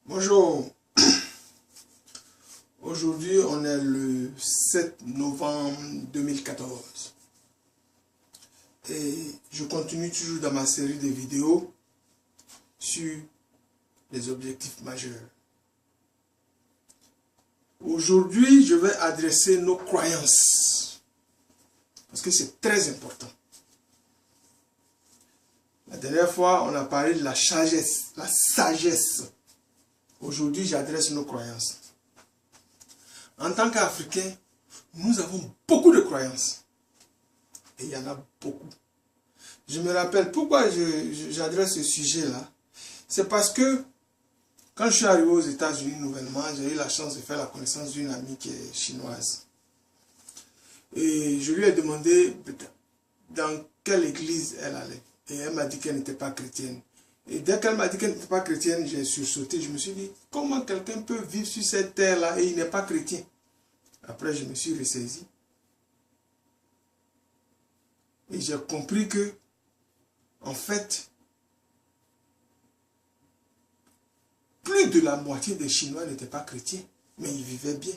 Bonjour, aujourd'hui on est le 7 novembre 2014 et je continue toujours dans ma série de vidéos sur les objectifs majeurs. Aujourd'hui je vais adresser nos croyances parce que c'est très important. La dernière fois on a parlé de la sagesse. Aujourd'hui, j'adresse nos croyances. En tant qu'Africains, nous avons beaucoup de croyances. Et il y en a beaucoup. Je me rappelle pourquoi j'adresse ce sujet-là. C'est parce que quand je suis arrivé aux États-Unis nouvellement, j'ai eu la chance de faire la connaissance d'une amie qui est chinoise. Et je lui ai demandé dans quelle église elle allait. Et elle m'a dit qu'elle n'était pas chrétienne. Et dès qu'elle m'a dit qu'elle n'était pas chrétienne, j'ai sursauté. Je me suis dit, comment quelqu'un peut vivre sur cette terre-là et il n'est pas chrétien? Après, je me suis ressaisi. Et j'ai compris que, en fait, plus de la moitié des Chinois n'étaient pas chrétiens, mais ils vivaient bien.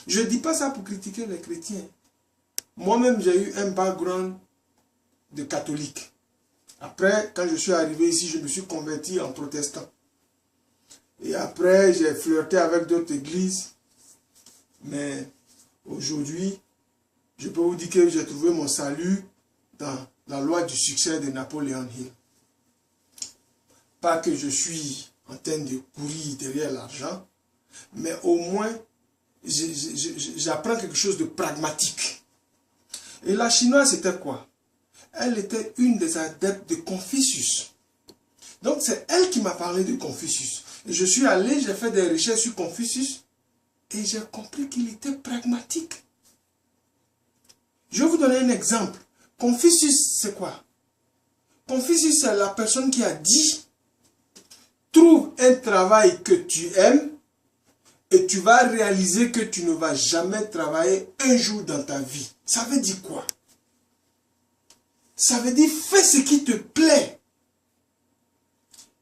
Je ne dis pas ça pour critiquer les chrétiens. Moi-même, j'ai eu un background de catholique. Après, quand je suis arrivé ici, je me suis converti en protestant. Et après, j'ai flirté avec d'autres églises. Mais aujourd'hui, je peux vous dire que j'ai trouvé mon salut dans la loi du succès de Napoléon Hill. Pas que je suis en train de courir derrière l'argent, mais au moins, j'apprends quelque chose de pragmatique. Et la chinoise, c'était quoi? Elle était une des adeptes de Confucius. Donc c'est elle qui m'a parlé de Confucius. Et je suis allé, j'ai fait des recherches sur Confucius et j'ai compris qu'il était pragmatique. Je vais vous donner un exemple. Confucius, c'est quoi? Confucius, c'est la personne qui a dit: trouve un travail que tu aimes et tu vas réaliser que tu ne vas jamais travailler un jour dans ta vie. Ça veut dire quoi? Ça veut dire fais ce qui te plaît.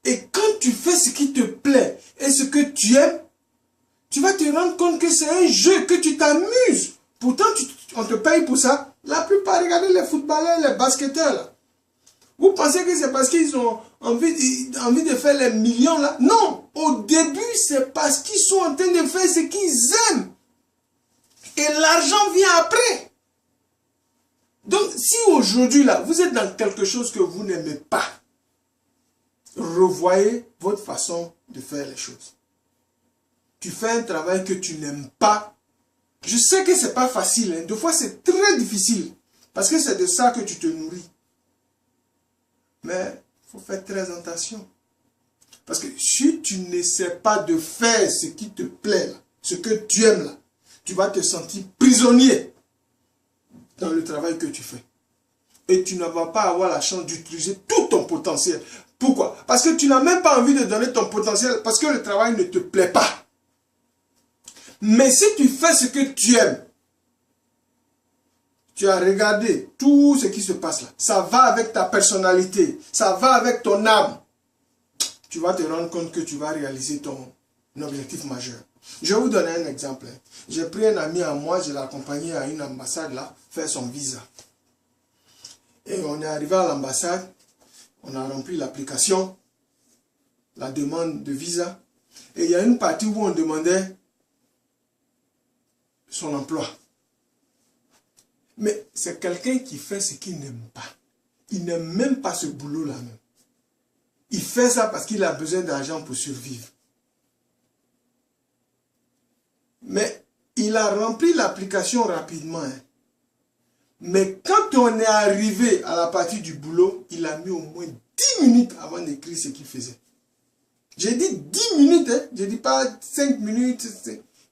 Et quand tu fais ce qui te plaît et ce que tu aimes, tu vas te rendre compte que c'est un jeu, que tu t'amuses. Pourtant, on te paye pour ça. La plupart, regardez les footballeurs, les basketteurs. Là. Vous pensez que c'est parce qu'ils ont envie de faire les millions là? Non, au début, c'est parce qu'ils sont en train de faire ce qu'ils aiment. Et l'argent vient après. Donc, si aujourd'hui, là, vous êtes dans quelque chose que vous n'aimez pas, revoyez votre façon de faire les choses. Tu fais un travail que tu n'aimes pas. Je sais que ce n'est pas facile. Hein. Des fois, c'est très difficile. Parce que c'est de ça que tu te nourris. Mais il faut faire très attention. Parce que si tu n'essaies pas de faire ce qui te plaît, là, ce que tu aimes, là, tu vas te sentir prisonnier dans le travail que tu fais. Et tu ne vas pas avoir la chance d'utiliser tout ton potentiel. Pourquoi? Parce que tu n'as même pas envie de donner ton potentiel parce que le travail ne te plaît pas. Mais si tu fais ce que tu aimes, tu as regardé tout ce qui se passe là, ça va avec ta personnalité, ça va avec ton âme, tu vas te rendre compte que tu vas réaliser ton objectif majeur. Je vais vous donner un exemple. J'ai pris un ami à moi, je l'ai accompagné à une ambassade là, faire son visa. Et on est arrivé à l'ambassade, on a rempli l'application, la demande de visa. Et il y a une partie où on demandait son emploi. Mais c'est quelqu'un qui fait ce qu'il n'aime pas. Il n'aime même pas ce boulot-là même. Il fait ça parce qu'il a besoin d'argent pour survivre. Mais il a rempli l'application rapidement. Hein. Mais quand on est arrivé à la partie du boulot, il a mis au moins 10 minutes avant d'écrire ce qu'il faisait. J'ai dit 10 minutes, hein. Je ne dis pas 5 minutes.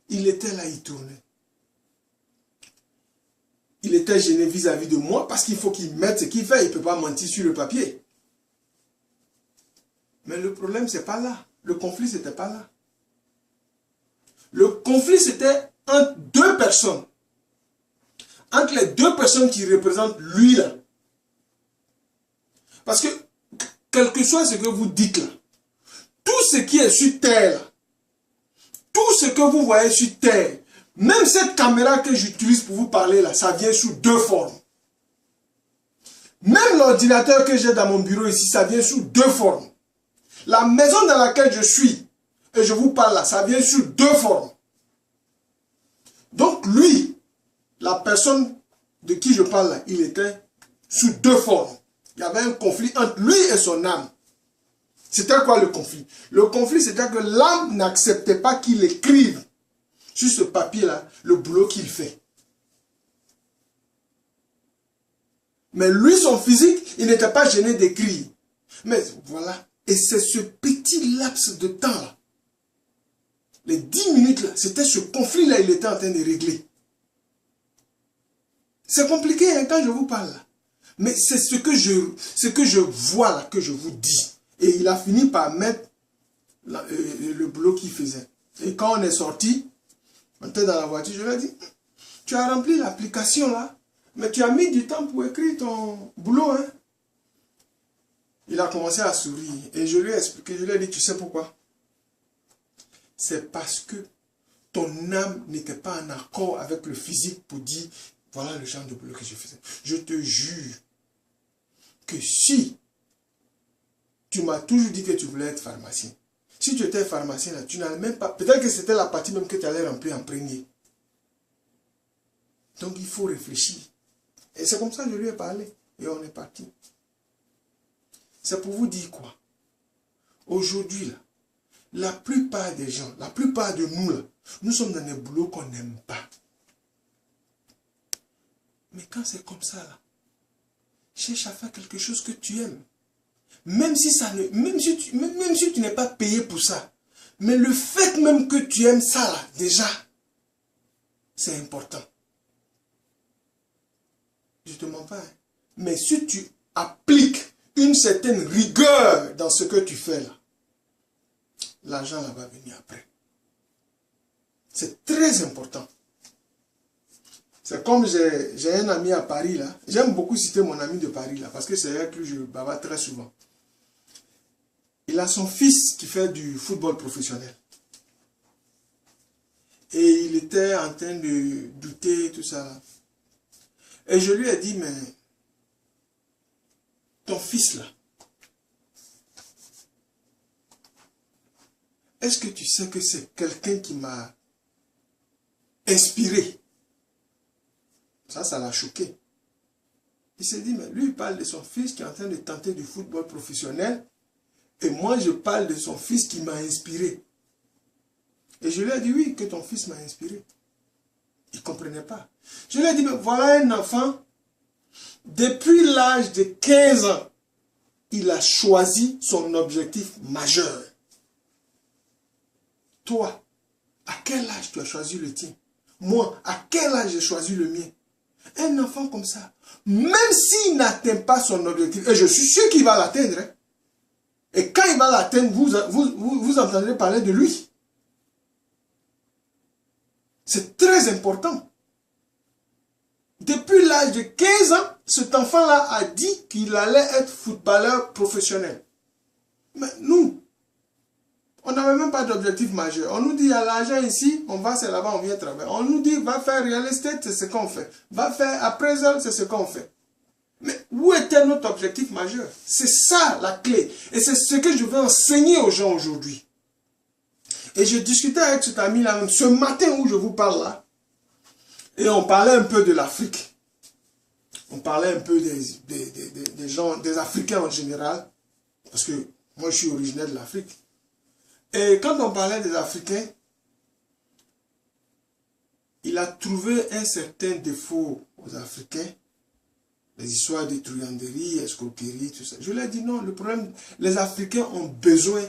Il était là, il tournait. Il était gêné vis-à-vis de moi parce qu'il faut qu'il mette ce qu'il fait. Il ne peut pas mentir sur le papier. Mais le problème, ce n'est pas là. Le conflit, ce n'était pas là. Le conflit, c'était entre deux personnes. Entre les deux personnes qui représentent lui là. Parce que, quel que soit ce que vous dites là, tout ce qui est sur terre, là, tout ce que vous voyez sur terre, même cette caméra que j'utilise pour vous parler là, ça vient sous deux formes. Même l'ordinateur que j'ai dans mon bureau ici, ça vient sous deux formes. La maison dans laquelle je suis, et je vous parle là, ça vient sous deux formes. Donc lui, la personne de qui je parle là, il était sous deux formes. Il y avait un conflit entre lui et son âme. C'était quoi le conflit? Le conflit, c'était que l'âme n'acceptait pas qu'il écrive sur ce papier-là le boulot qu'il fait. Mais lui, son physique, il n'était pas gêné d'écrire. Mais voilà. Et c'est ce petit laps de temps-là. Les 10 minutes-là, c'était ce conflit-là, il était en train de régler. C'est compliqué hein, quand je vous parle là. Mais c'est ce que je vois là, que je vous dis. Et il a fini par mettre le boulot qu'il faisait. Et quand on est sorti, on était dans la voiture, je lui ai dit, tu as rempli l'application là, mais tu as mis du temps pour écrire ton boulot. Hein? Il a commencé à sourire. Et je lui ai expliqué, je lui ai dit, tu sais pourquoi? C'est parce que ton âme n'était pas en accord avec le physique pour dire, voilà le genre de boulot que je faisais. Je te jure que si tu m'as toujours dit que tu voulais être pharmacien, si tu étais pharmacien là, tu n'allais même pas, peut-être que c'était la partie même que tu allais remplir en premier. Donc il faut réfléchir. Et c'est comme ça que je lui ai parlé. Et on est parti. C'est pour vous dire quoi? Aujourd'hui là, la plupart des gens, la plupart de nous là, nous sommes dans des boulots qu'on n'aime pas. Mais quand c'est comme ça là, cherche à faire quelque chose que tu aimes. Même si tu n'es pas payé pour ça. Mais le fait même que tu aimes ça là, déjà, c'est important. Je ne te mens pas. Hein. Mais si tu appliques une certaine rigueur dans ce que tu fais là, l'argent là va venir après. C'est très important. C'est comme j'ai un ami à Paris là. J'aime beaucoup citer mon ami de Paris là, parce que c'est avec lui que je bavarde très souvent. Il a son fils qui fait du football professionnel. Et il était en train de douter, tout ça là. Et je lui ai dit, mais ton fils là, est-ce que tu sais que c'est quelqu'un qui m'a inspiré? Ça l'a choqué. Il s'est dit, mais lui, il parle de son fils qui est en train de tenter du football professionnel. Et moi, je parle de son fils qui m'a inspiré. Et je lui ai dit, oui, que ton fils m'a inspiré. Il ne comprenait pas. Je lui ai dit, mais voilà un enfant, depuis l'âge de 15 ans, il a choisi son objectif majeur. Toi, à quel âge tu as choisi le tien? Moi, à quel âge j'ai choisi le mien? Un enfant comme ça, même s'il n'atteint pas son objectif, et je suis sûr qu'il va l'atteindre, hein, et quand il va l'atteindre, vous entendrez parler de lui. C'est très important. Depuis l'âge de 15 ans, cet enfant-là a dit qu'il allait être footballeur professionnel. Mais nous, on n'avait même pas d'objectif majeur. On nous dit, il y a l'argent ici, on va, c'est là-bas, on vient travailler. On nous dit, va faire real estate, c'est ce qu'on fait. Va faire appraisal, c'est ce qu'on fait. Mais où était notre objectif majeur? C'est ça la clé. Et c'est ce que je veux enseigner aux gens aujourd'hui. Et je discutais avec cet ami-là même, ce matin où je vous parle là. Et on parlait un peu de l'Afrique. On parlait un peu des gens, des Africains en général. Parce que moi je suis originaire de l'Afrique. Et quand on parlait des Africains, il a trouvé un certain défaut aux Africains. Les histoires de truanderie, escroquerie, tout ça. Je lui ai dit non, le problème, les Africains ont besoin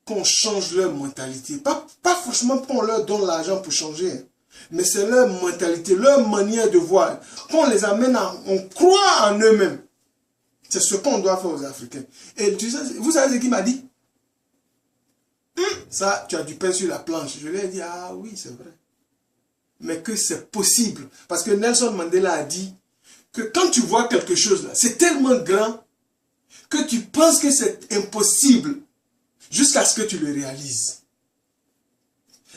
qu'on change leur mentalité. Pas forcément qu'on leur donne l'argent pour changer, mais c'est leur mentalité, leur manière de voir. Qu'on les amène à, on croit en eux-mêmes. C'est ce qu'on doit faire aux Africains. Et tu sais, vous savez ce qu'il m'a dit? Ça, tu as du pain sur la planche. Je lui ai dit, ah oui, c'est vrai. Mais que c'est possible. Parce que Nelson Mandela a dit que quand tu vois quelque chose là, c'est tellement grand que tu penses que c'est impossible jusqu'à ce que tu le réalises.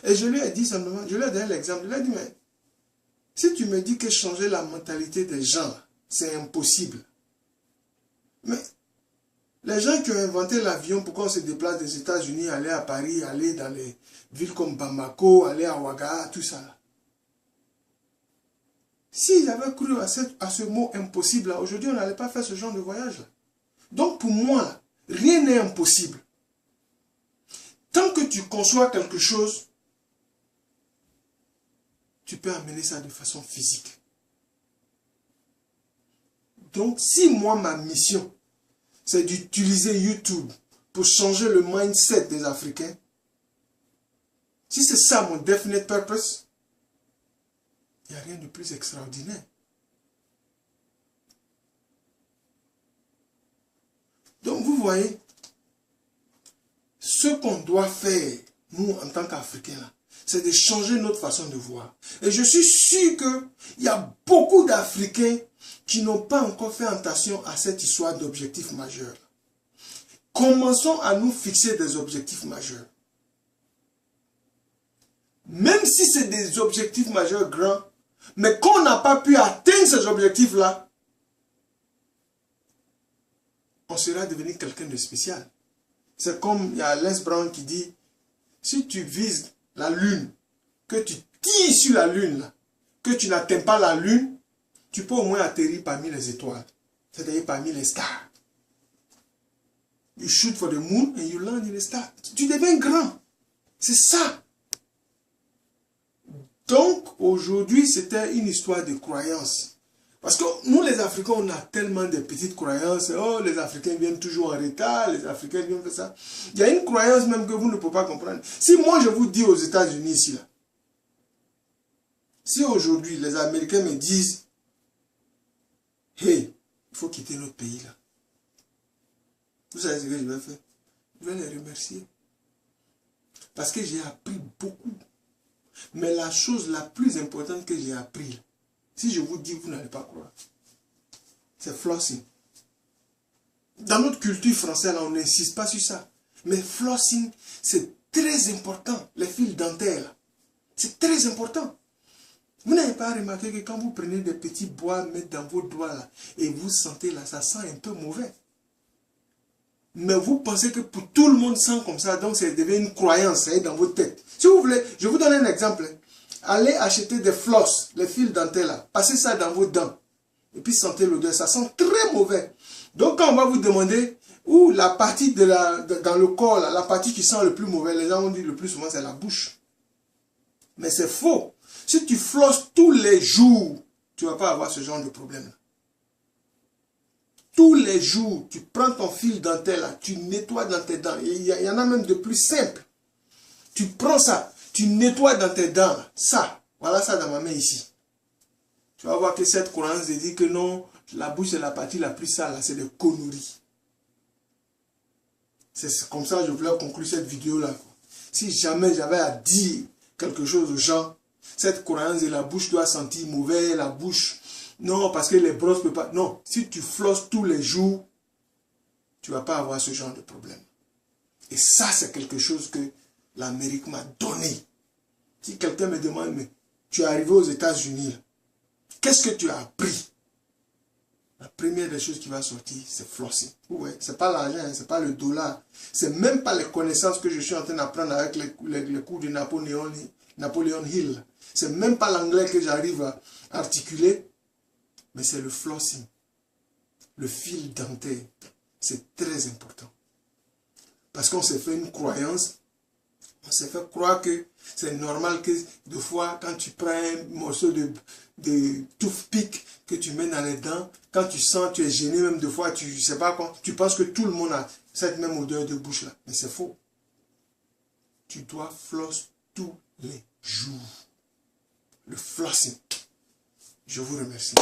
Et je lui ai dit simplement, je lui ai donné l'exemple, je lui ai dit, mais si tu me dis que changer la mentalité des gens, c'est impossible. Mais les gens qui ont inventé l'avion, pourquoi on se déplace des États-Unis, aller à Paris, aller dans les villes comme Bamako, aller à Ouaga, tout ça là. S'ils avaient cru à ce mot impossible, aujourd'hui on n'allait pas faire ce genre de voyage là. Donc pour moi, rien n'est impossible. Tant que tu conçois quelque chose, tu peux amener ça de façon physique. Donc si moi ma mission, c'est d'utiliser YouTube pour changer le mindset des Africains, si c'est ça mon definite purpose, il n'y a rien de plus extraordinaire. Donc vous voyez, ce qu'on doit faire, nous en tant qu'Africains, c'est de changer notre façon de voir. Et je suis sûr qu'il y a beaucoup d'Africains qui n'ont pas encore fait attention à cette histoire d'objectifs majeurs. Commençons à nous fixer des objectifs majeurs. Même si c'est des objectifs majeurs grands, mais qu'on n'a pas pu atteindre ces objectifs-là, on sera devenu quelqu'un de spécial. C'est comme il y a Les Brown qui dit, si tu vises la lune, que tu tires sur la lune, là, que tu n'atteins pas la lune, tu peux au moins atterrir parmi les étoiles, c'est-à-dire parmi les stars. You shoot for the moon and you land in the stars. Tu deviens grand. C'est ça. Donc, aujourd'hui, c'était une histoire de croyance. Parce que nous, les Africains, on a tellement de petites croyances. Oh, les Africains viennent toujours en retard, les Africains viennent faire ça. Il y a une croyance même que vous ne pouvez pas comprendre. Si moi, je vous dis aux États-Unis ici, là, si aujourd'hui, les Américains me disent, hey, il faut quitter notre pays, là. Vous savez ce que je vais faire? Je vais les remercier. Parce que j'ai appris beaucoup. Mais la chose la plus importante que j'ai appris, si je vous dis, vous n'allez pas croire, c'est flossing. Dans notre culture française, là, on n'insiste pas sur ça. Mais flossing, c'est très important. Les fils dentaires, c'est très important. Vous n'avez pas remarqué que quand vous prenez des petits bois, mettez dans vos doigts, là, et vous sentez là, ça sent un peu mauvais. Mais vous pensez que pour tout le monde sent comme ça, donc ça devient une croyance, ça est dans votre tête. Si vous voulez, je vous donne un exemple. Allez acheter des floss, les fils dentaires là, passez ça dans vos dents. Et puis sentez l'odeur, ça sent très mauvais. Donc quand on va vous demander où la partie dans le corps, là, la partie qui sent le plus mauvais, les gens vont dire le plus souvent c'est la bouche. Mais c'est faux. Si tu flosses tous les jours, tu ne vas pas avoir ce genre de problème. Tous les jours, tu prends ton fil dentaire là, tu nettoies dans tes dents. Il y en a même de plus simple. Tu prends ça, tu nettoies dans tes dents. Ça, voilà ça dans ma main ici. Tu vas voir que cette croyance dit que non, la bouche c'est la partie la plus sale, c'est des conneries. C'est comme ça que je voulais conclure cette vidéo là. Si jamais j'avais à dire quelque chose aux gens, cette croyance de la bouche doit sentir mauvais, la bouche... Non, parce que les brosses ne peuvent pas... Non, si tu flosses tous les jours, tu ne vas pas avoir ce genre de problème. Et ça, c'est quelque chose que l'Amérique m'a donné. Si quelqu'un me demande, mais tu es arrivé aux États-Unis, qu'est-ce que tu as appris? La première des choses qui va sortir, c'est flossing. Ouais, ce n'est pas l'argent, ce n'est pas le dollar. Ce n'est même pas les connaissances que je suis en train d'apprendre avec les cours de Napoleon Hill. Ce n'est même pas l'anglais que j'arrive à articuler. Mais c'est le flossing, le fil dentaire, c'est très important. Parce qu'on s'est fait une croyance, on s'est fait croire que c'est normal que des fois, quand tu prends un morceau de toothpick que tu mets dans les dents, quand tu sens, tu es gêné même des fois, tu sais pas quoi, tu penses que tout le monde a cette même odeur de bouche là. Mais c'est faux. Tu dois flosser tous les jours. Le flossing. Je vous remercie.